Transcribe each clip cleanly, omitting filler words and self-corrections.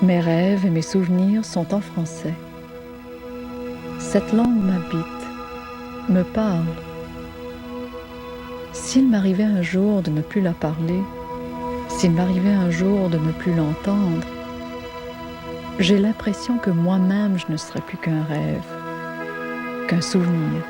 Mes rêves et mes souvenirs sont en français. Cette langue m'habite, me parle. S'il m'arrivait un jour de ne plus la parler, s'il m'arrivait un jour de ne plus l'entendre, j'ai l'impression que moi-même je ne serais plus qu'un rêve, qu'un souvenir.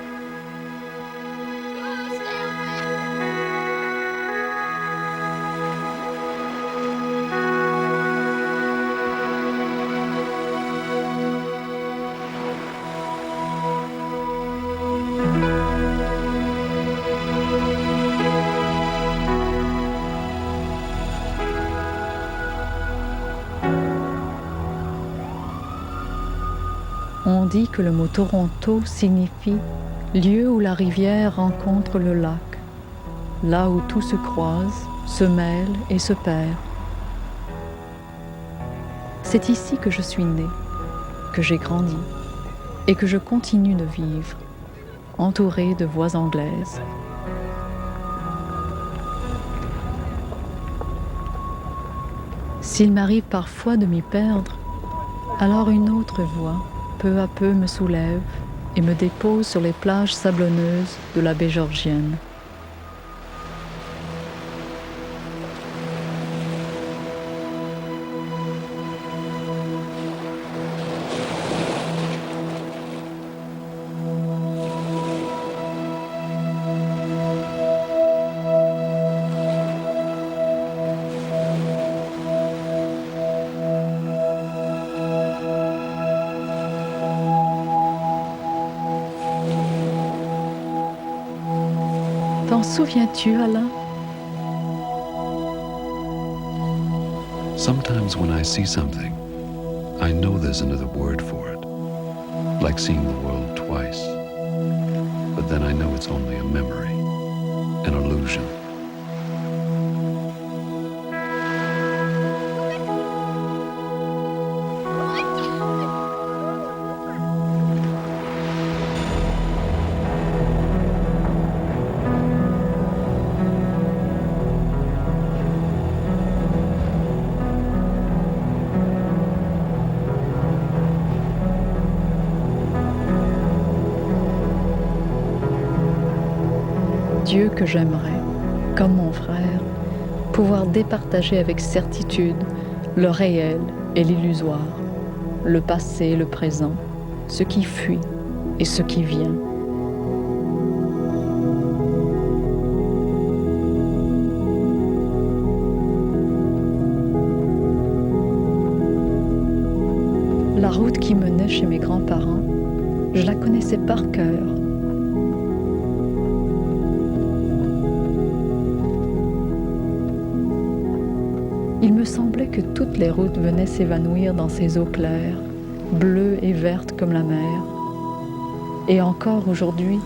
On dit que le mot Toronto signifie lieu où la rivière rencontre le lac, là où tout se croise, se mêle et se perd. C'est ici que je suis née, que j'ai grandi et que je continue de vivre, entourée de voix anglaises. S'il m'arrive parfois de m'y perdre, alors une autre voix, peu à peu, me soulève et me dépose sur les plages sablonneuses de la baie Georgienne. T'en souviens-tu, Alain? Sometimes when I see something, I know there's another word for it, like seeing the world twice. But then I know it's only a memory, an illusion. Dieu que j'aimerais, comme mon frère, pouvoir départager avec certitude le réel et l'illusoire, le passé et le présent, ce qui fuit et ce qui vient. La route qui menait chez mes grands-parents, je la connaissais par cœur. Il me semblait que toutes les routes venaient s'évanouir dans ces eaux claires, bleues et vertes comme la mer. Et encore aujourd'hui,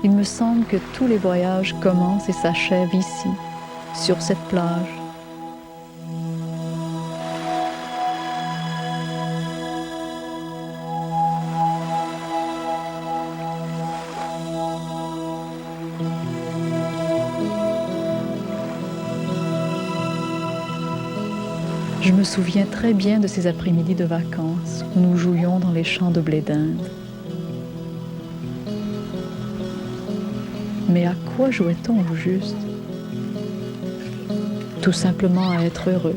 il me semble que tous les voyages commencent et s'achèvent ici, sur cette plage. Je me souviens très bien de ces après-midi de vacances où nous jouions dans les champs de blé d'Inde. Mais à quoi jouait-on au juste? Tout simplement à être heureux.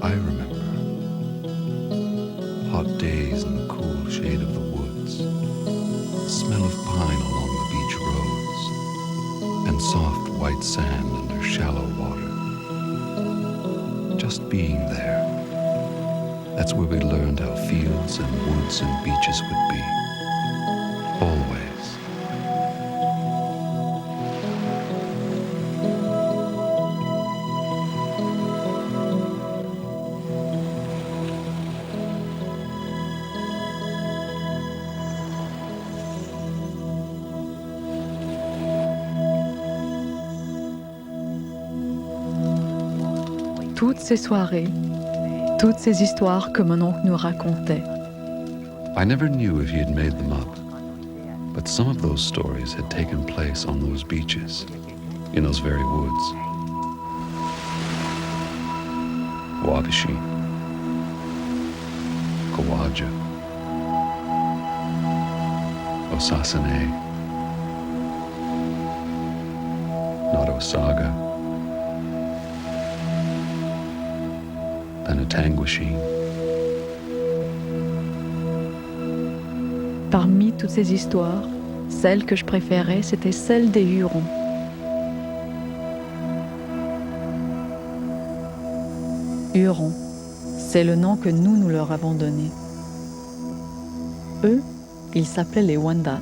I remember hot days in the cool shade of the woods, the smell of pine along the beach roads, and soft white sand under shallow water. Just being there. That's where we learned how fields and woods and beaches would be. Always. toutes ces soirées, toutes ces histoires que mon oncle nous racontait. I never knew if he had made them up, but some of those stories had taken place on those beaches, in those very woods. Wabashi, Kawaja, Osasane, Nodosaga, Penetanguishene. Parmi toutes ces histoires, celle que je préférais, c'était celle des Hurons. Hurons, c'est le nom que nous leur avons donné. Eux, ils s'appelaient les Wendat,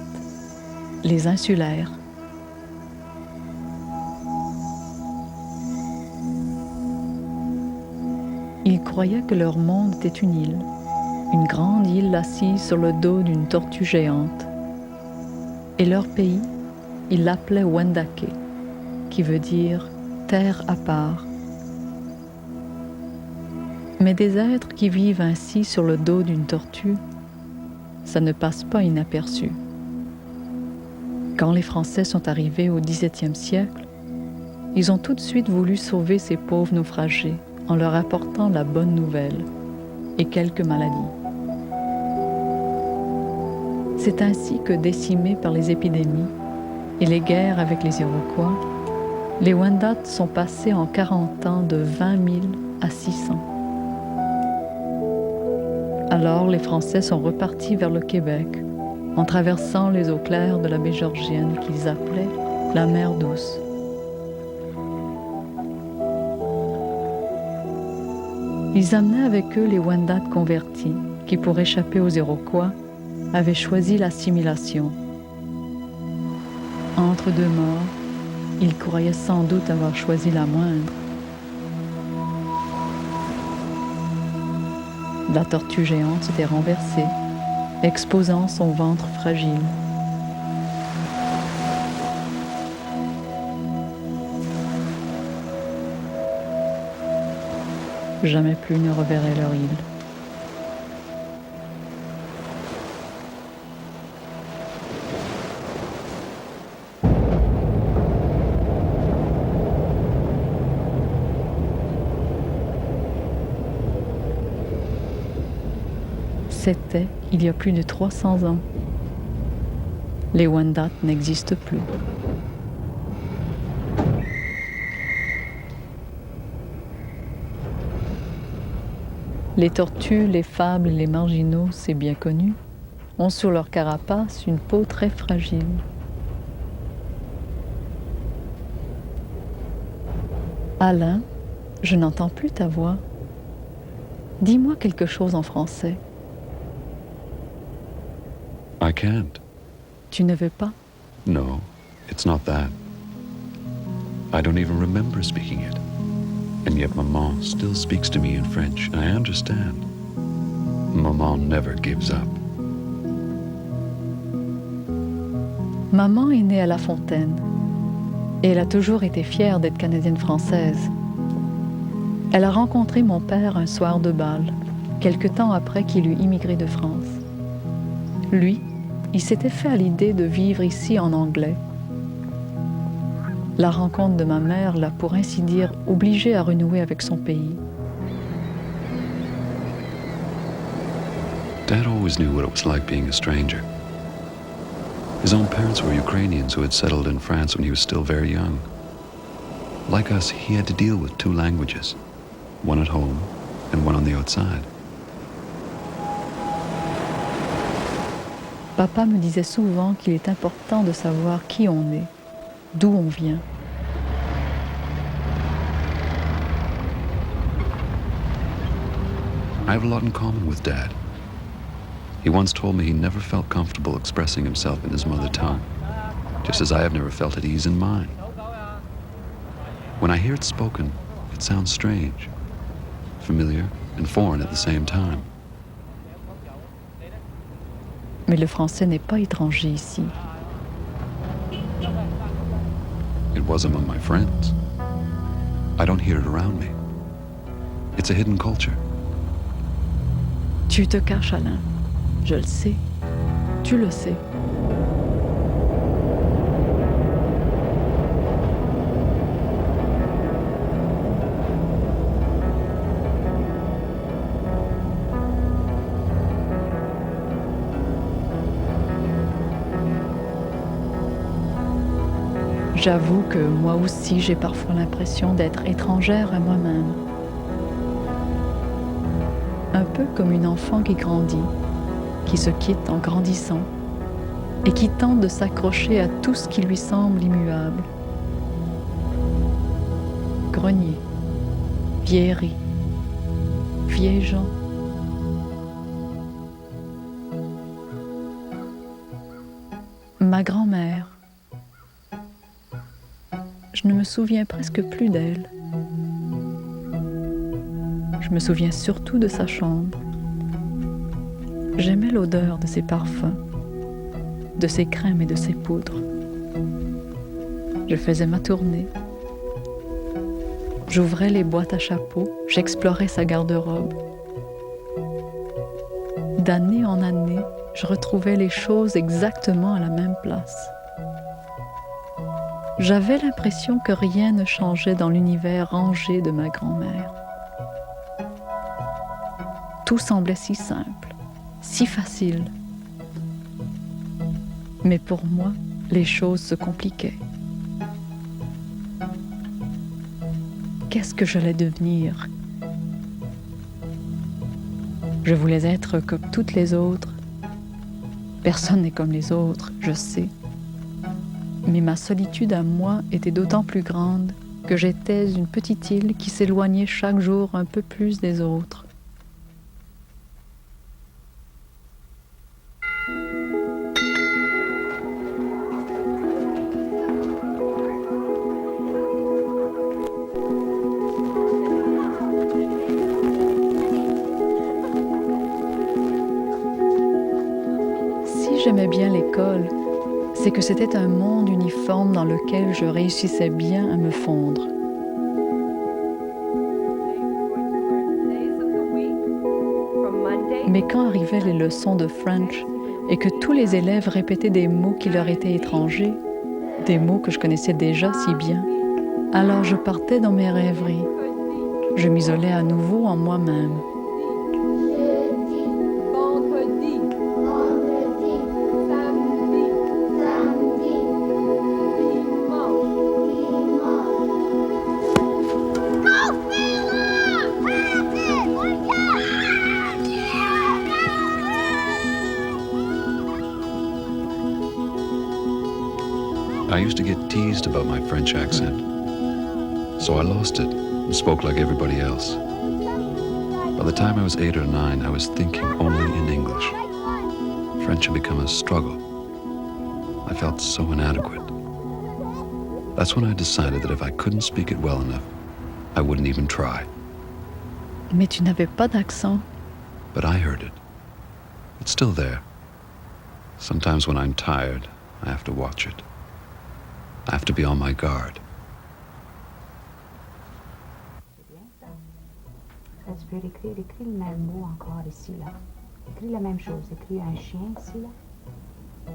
les insulaires. Ils croyaient que leur monde était une île, une grande île assise sur le dos d'une tortue géante. Et leur pays, ils l'appelaient Wendake, qui veut dire « terre à part ». Mais des êtres qui vivent ainsi sur le dos d'une tortue, ça ne passe pas inaperçu. Quand les Français sont arrivés au XVIIe siècle, ils ont tout de suite voulu sauver ces pauvres naufragés en leur apportant la bonne nouvelle et quelques maladies. C'est ainsi que, décimés par les épidémies et les guerres avec les Iroquois, les Wendat sont passés en 40 ans de 20 000 à 600. Alors les Français sont repartis vers le Québec en traversant les eaux claires de la baie Georgienne qu'ils appelaient la mer Douce. Ils amenaient avec eux les Wendat convertis qui, pour échapper aux Iroquois, avaient choisi l'assimilation. Entre deux morts, ils croyaient sans doute avoir choisi la moindre. La tortue géante s'était renversée, exposant son ventre fragile. Jamais plus ne reverraient leur île. C'était il y a plus de 300 ans. Les Wendat n'existent plus. Les tortues, les fables et les marginaux, c'est bien connu, ont sur leur carapace une peau très fragile. Alain, je n'entends plus ta voix. Dis-moi quelque chose en français. I can't. Tu ne veux pas? No, it's not that. I don't even remember speaking it. And yet Maman still speaks to me in French, and I understand. Maman never gives up. Maman est née à La Fontaine et elle a toujours été fière d'être canadienne-française. Elle a rencontré mon père un soir de bal, quelque temps après qu'il eut immigré de France. Lui, il s'était fait à l'idée de vivre ici en anglais. La rencontre de ma mère l'a, pour ainsi dire, obligé à renouer avec son pays. Dad always knew what it was like being a stranger. His own parents were Ukrainians who had settled in France when he was still very young. Like us, he had to deal with two languages, one at home and one on the outside. Papa me disait souvent qu'il est important de savoir qui on est, d'où on vient. I have a lot in common with Dad. He once told me he never felt comfortable expressing himself in his mother tongue, just as I have never felt at ease in mine. When I hear it spoken, it sounds strange, familiar and foreign at the same time. Mais le français n'est pas étranger ici. It was among my friends. I don't hear it around me. It's a hidden culture. Tu te caches, Alain. Je le sais. Tu le sais. J'avoue que moi aussi j'ai parfois l'impression d'être étrangère à moi-même. Un peu comme une enfant qui grandit, qui se quitte en grandissant et qui tente de s'accrocher à tout ce qui lui semble immuable. Grenier, vieillerie, vieilles gens. Ma grand-mère. Je ne me souviens presque plus d'elle. Je me souviens surtout de sa chambre. J'aimais l'odeur de ses parfums, de ses crèmes et de ses poudres. Je faisais ma tournée. J'ouvrais les boîtes à chapeaux, j'explorais sa garde-robe. D'année en année, je retrouvais les choses exactement à la même place. J'avais l'impression que rien ne changeait dans l'univers rangé de ma grand-mère. Tout semblait si simple, si facile. Mais pour moi, les choses se compliquaient. Qu'est-ce que j'allais devenir? Je voulais être comme toutes les autres. Personne n'est comme les autres, je sais. Mais ma solitude à moi était d'autant plus grande que j'étais une petite île qui s'éloignait chaque jour un peu plus des autres. Si j'aimais bien l'école, c'est que c'était un monde uniforme dans lequel je réussissais bien à me fondre. Mais quand arrivaient les leçons de French et que tous les élèves répétaient des mots qui leur étaient étrangers, des mots que je connaissais déjà si bien, alors je partais dans mes rêveries. Je m'isolais à nouveau en moi-même. I used to get teased about my French accent, so I lost it and spoke like everybody else. By the time I was 8 or 9, I was thinking only in English. French had become a struggle. I felt so inadequate. That's when I decided that if I couldn't speak it well enough, I wouldn't even try. Mais tu n'avais pas d'accent. But I heard it. It's still there. Sometimes when I'm tired, I have to watch it. I have to be on my guard. C'est bien ça. Là, tu peux l'écrire. Écris le même mot encore ici, là. Écris la même chose. Écris un chien ici, là.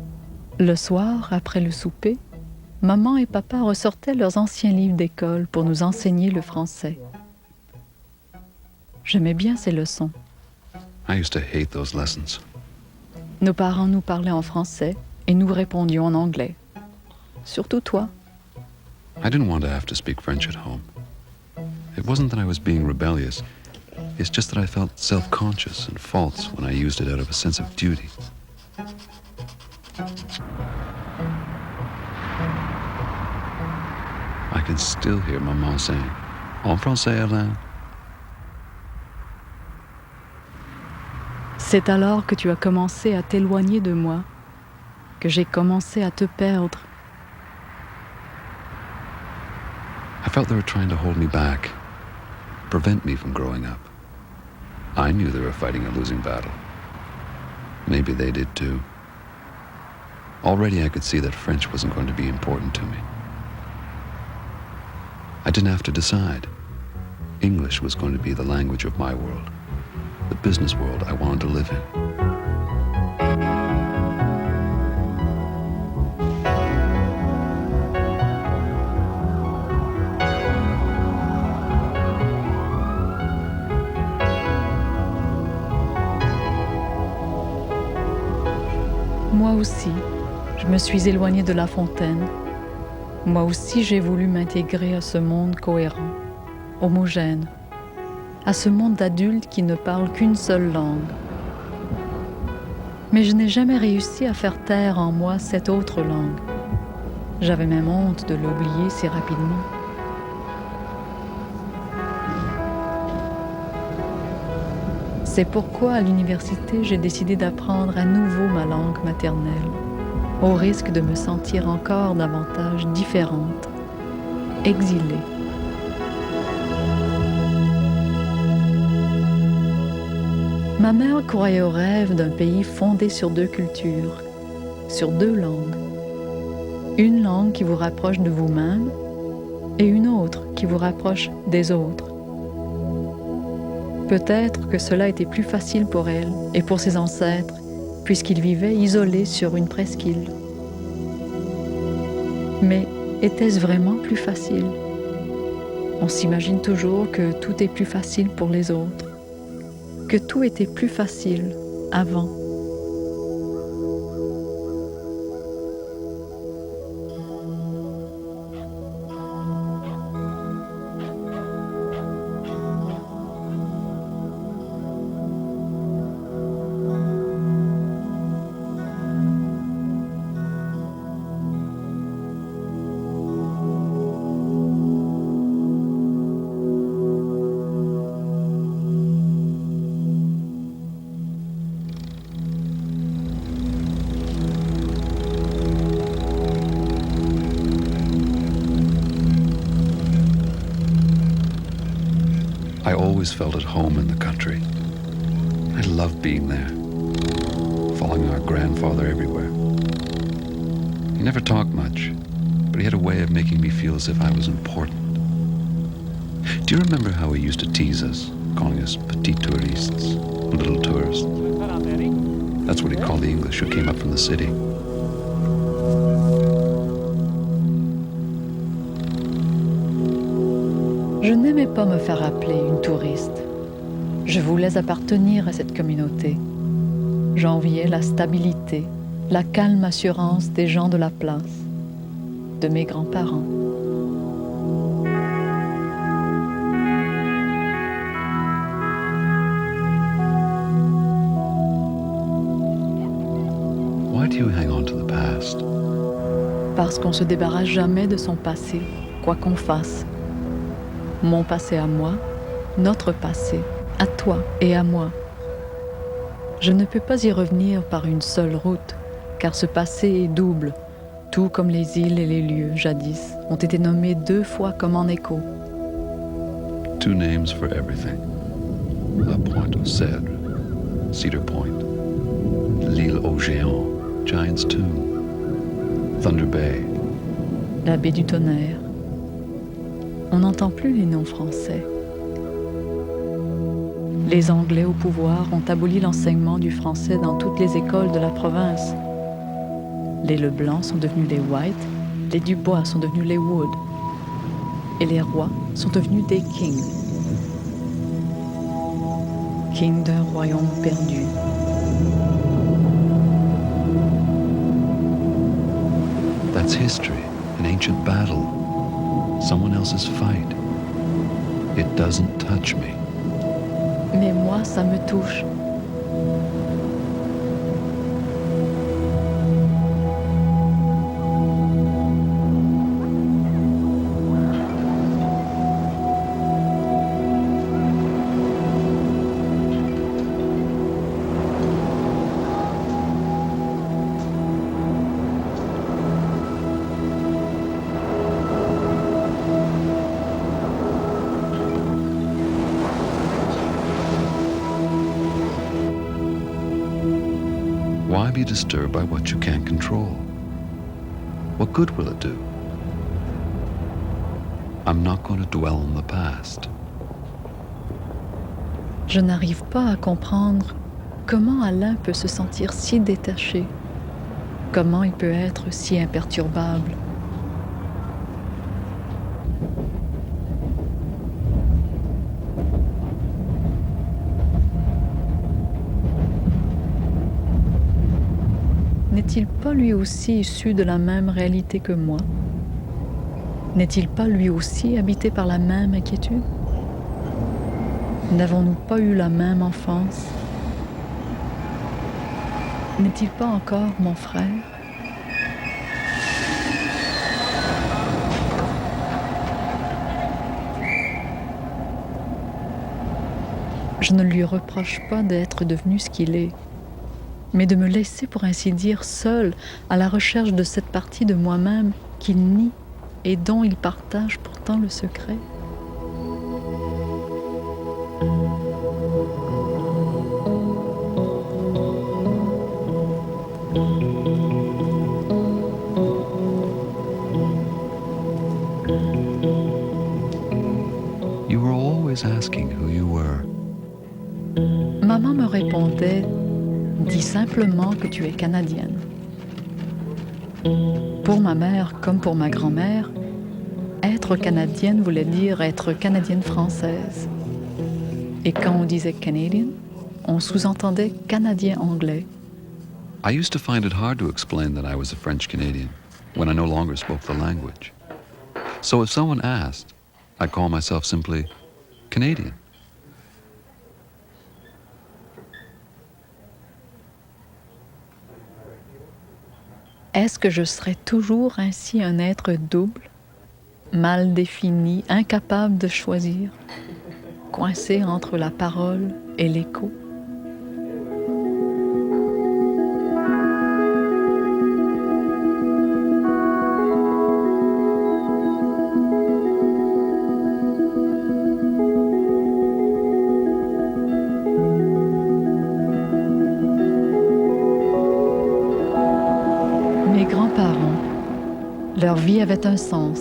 Le soir, après le souper, maman et papa ressortaient leurs anciens livres d'école pour nous enseigner le français. J'aimais bien ces leçons. I used to hate those lessons. Nos parents nous parlaient en français et nous répondions en anglais. Surtout toi. I didn't want to have to speak French at home. It wasn't that I was being rebellious. It's just that I felt self-conscious and false when I used it out of a sense of duty. I can still hear Maman saying, "En français, Alain." C'est alors que tu as commencé à t'éloigner de moi, que j'ai commencé à te perdre. I felt they were trying to hold me back, prevent me from growing up. I knew they were fighting a losing battle. Maybe they did too. Already I could see that French wasn't going to be important to me. I didn't have to decide. English was going to be the language of my world, the business world I wanted to live in. Moi aussi, je me suis éloignée de La Fontaine. Moi aussi, j'ai voulu m'intégrer à ce monde cohérent, homogène, à ce monde d'adultes qui ne parlent qu'une seule langue. Mais je n'ai jamais réussi à faire taire en moi cette autre langue. J'avais même honte de l'oublier si rapidement. C'est pourquoi à l'université, j'ai décidé d'apprendre à nouveau ma langue maternelle, au risque de me sentir encore davantage différente, exilée. Ma mère croyait au rêve d'un pays fondé sur 2 cultures, sur 2 langues. Une langue qui vous rapproche de vous-même et une autre qui vous rapproche des autres. Peut-être que cela était plus facile pour elle et pour ses ancêtres, puisqu'ils vivaient isolés sur une presqu'île. Mais était-ce vraiment plus facile? On s'imagine toujours que tout est plus facile pour les autres, que tout était plus facile avant. I always felt at home in the country. I loved being there, following our grandfather everywhere. He never talked much, but he had a way of making me feel as if I was important. Do you remember how he used to tease us, calling us petits touristes, little tourists? That's what he called the English who came up from the city. Je n'aimais pas me faire appeler une touriste. Je voulais appartenir à cette communauté. J'enviais la stabilité, la calme assurance des gens de la place, de mes grands-parents. Why do you hang on to the past? Parce qu'on ne se débarrasse jamais de son passé, quoi qu'on fasse. Mon passé à moi, notre passé, à toi et à moi. Je ne peux pas y revenir par une seule route, car ce passé est double, tout comme les îles et les lieux, jadis, ont été nommés 2 fois comme en écho. 2 names for everything. La Pointe aux Cèdres, Cedar Point. L'île aux Géants, Giant's Tomb. Thunder Bay. La baie du Tonnerre. On n'entend plus les noms français. Les Anglais au pouvoir ont aboli l'enseignement du français dans toutes les écoles de la province. Les Leblanc sont devenus les White, les Dubois sont devenus les Wood, et les rois sont devenus des kings. King d'un royaume perdu. That's history, an ancient battle. Someone else's fight. It doesn't touch me. Mais moi, ça me touche. Why be disturbed by what you can't control? What good will it do? I'm not going to dwell on the past. Je n'arrive pas à comprendre comment Alain peut se sentir si détaché, comment il peut être si imperturbable. N'est-il pas lui aussi issu de la même réalité que moi? N'est-il pas lui aussi habité par la même inquiétude? N'avons-nous pas eu la même enfance? N'est-il pas encore mon frère? Je ne lui reproche pas d'être devenu ce qu'il est, mais de me laisser, pour ainsi dire, seule à la recherche de cette partie de moi-même qu'il nie et dont il partage pourtant le secret. You were always asking who you were. Maman me répondait: dis simplement que tu es canadienne. Pour ma mère comme pour ma grand-mère, être canadienne voulait dire être canadienne française. Et quand on disait Canadian, on sous-entendait canadien anglais. I used to find it hard to explain that I was a French Canadian when I no longer spoke the language. So if someone asked, I'd call myself simply Canadian. Est-ce que je serai toujours ainsi un être double, mal défini, incapable de choisir, coincé entre la parole et l'écho? Mes grands-parents, leur vie avait un sens.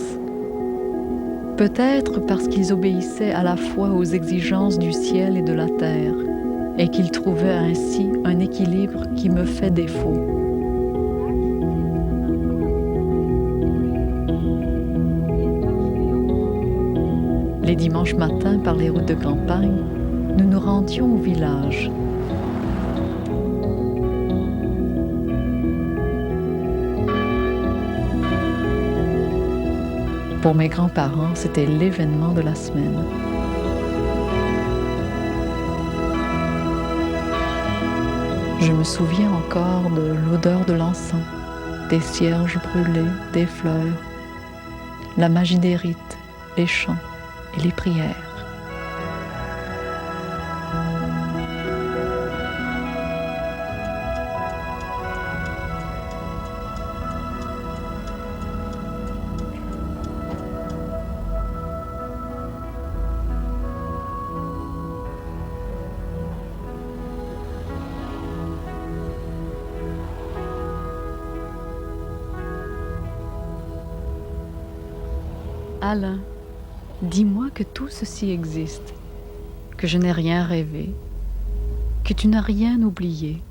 Peut-être parce qu'ils obéissaient à la fois aux exigences du ciel et de la terre, et qu'ils trouvaient ainsi un équilibre qui me fait défaut. Les dimanches matins, par les routes de campagne, nous nous rendions au village. Pour mes grands-parents, c'était l'événement de la semaine. Je me souviens encore de l'odeur de l'encens, des cierges brûlés, des fleurs, la magie des rites, les chants et les prières. Alain, dis-moi que tout ceci existe, que je n'ai rien rêvé, que tu n'as rien oublié.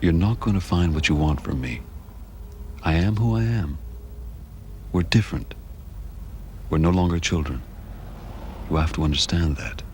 You're not going to find what you want from me. I am who I am. We're different. We're no longer children. You have to understand that.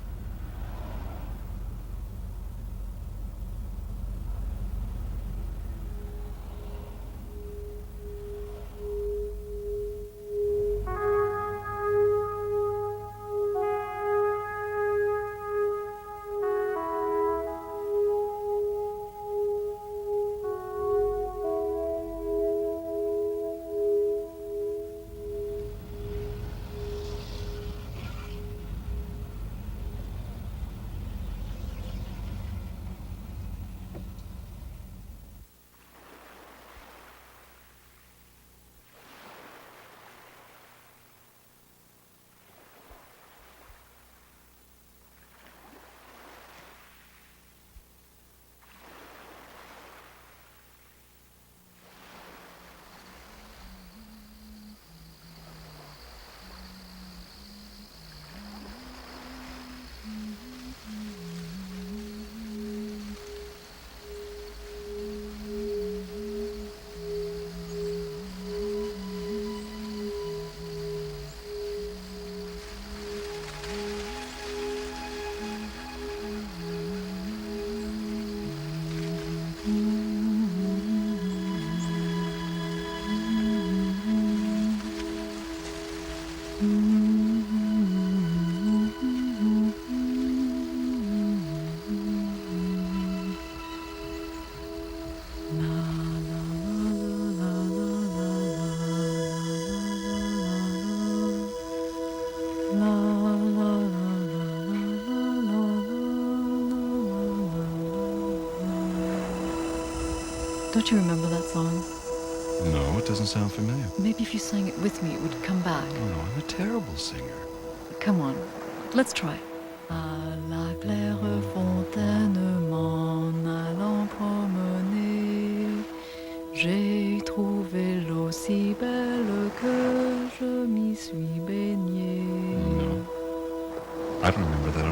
La, la, la, la, la, la. Don't you remember that song? No, it doesn't sound familiar. Maybe if you sang it with me, it would come back. Oh, no, I'm a terrible singer. Come on, let's try. À la claire fontaine m'en allant promener, j'ai trouvé l'eau si belle que je m'y suis baignée. No. I don't remember that